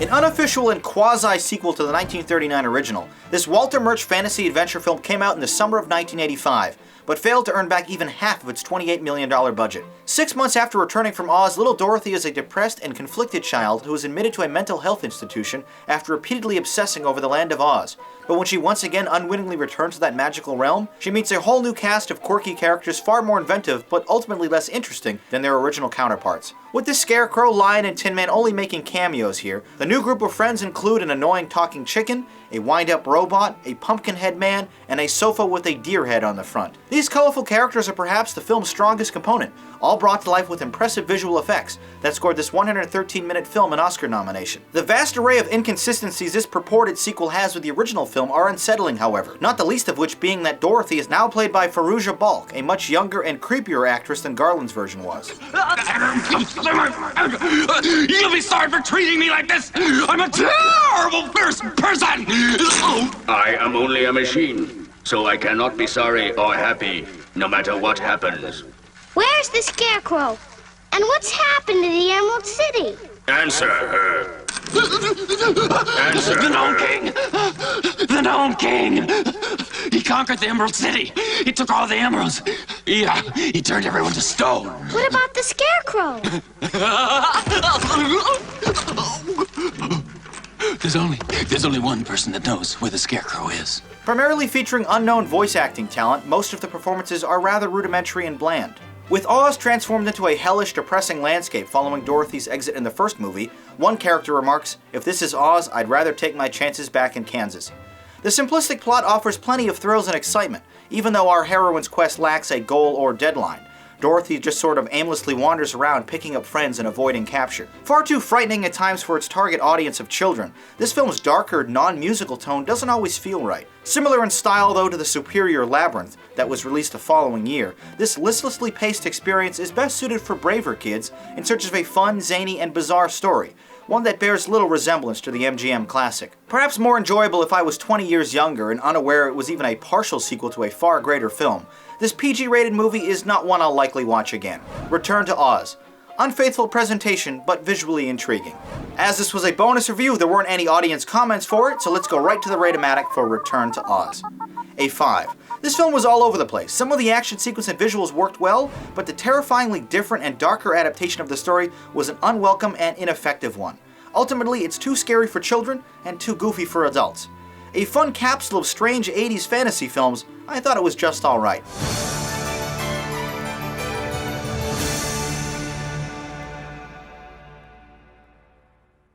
An unofficial and quasi-sequel to the 1939 original, this Walter Murch fantasy adventure film came out in the summer of 1985, but failed to earn back even half of its $28 million budget. 6 months after returning from Oz, little Dorothy is a depressed and conflicted child who is admitted to a mental health institution after repeatedly obsessing over the land of Oz. But when she once again unwittingly returns to that magical realm, she meets a whole new cast of quirky characters far more inventive, but ultimately less interesting than their original counterparts. With the Scarecrow, Lion, and Tin Man only making cameos here, the new group of friends include an annoying talking chicken, a wind-up robot, a pumpkin-head man, and a sofa with a deer head on the front. These colorful characters are perhaps the film's strongest component, all brought to life with impressive visual effects that scored this 113-minute film an Oscar nomination. The vast array of inconsistencies this purported sequel has with the original film are unsettling, however, not the least of which being that Dorothy is now played by Fairuza Balk, a much younger and creepier actress than Garland's version was. You'll be sorry for treating me like this! I'm a terrible person! I am only a machine, so I cannot be sorry or happy, no matter what happens. Where's the Scarecrow? And what's happened to the Emerald City? Answer her. Answer The Gnome her. King! The Gnome King! He conquered the Emerald City! He took all the emeralds! He turned everyone to stone! What about the Scarecrow? There's only one person that knows where the Scarecrow is. Primarily featuring unknown voice acting talent, most of the performances are rather rudimentary and bland. With Oz transformed into a hellish, depressing landscape following Dorothy's exit in the first movie, one character remarks, "If this is Oz, I'd rather take my chances back in Kansas." The simplistic plot offers plenty of thrills and excitement, even though our heroine's quest lacks a goal or deadline. Dorothy just sort of aimlessly wanders around picking up friends and avoiding capture. Far too frightening at times for its target audience of children, this film's darker, non-musical tone doesn't always feel right. Similar in style, though, to the superior Labyrinth that was released the following year, this listlessly paced experience is best suited for braver kids in search of a fun, zany, and bizarre story, one that bears little resemblance to the MGM classic. Perhaps more enjoyable if I was 20 years younger and unaware it was even a partial sequel to a far greater film, this PG-rated movie is not one I'll likely watch again. Return to Oz. Unfaithful presentation, but visually intriguing. As this was a bonus review, there weren't any audience comments for it, so let's go right to the Rate-O-Matic for Return to Oz. A 5. This film was all over the place. Some of the action sequence and visuals worked well, but the terrifyingly different and darker adaptation of the story was an unwelcome and ineffective one. Ultimately, it's too scary for children and too goofy for adults. A fun capsule of strange 80s fantasy films, I thought it was just alright.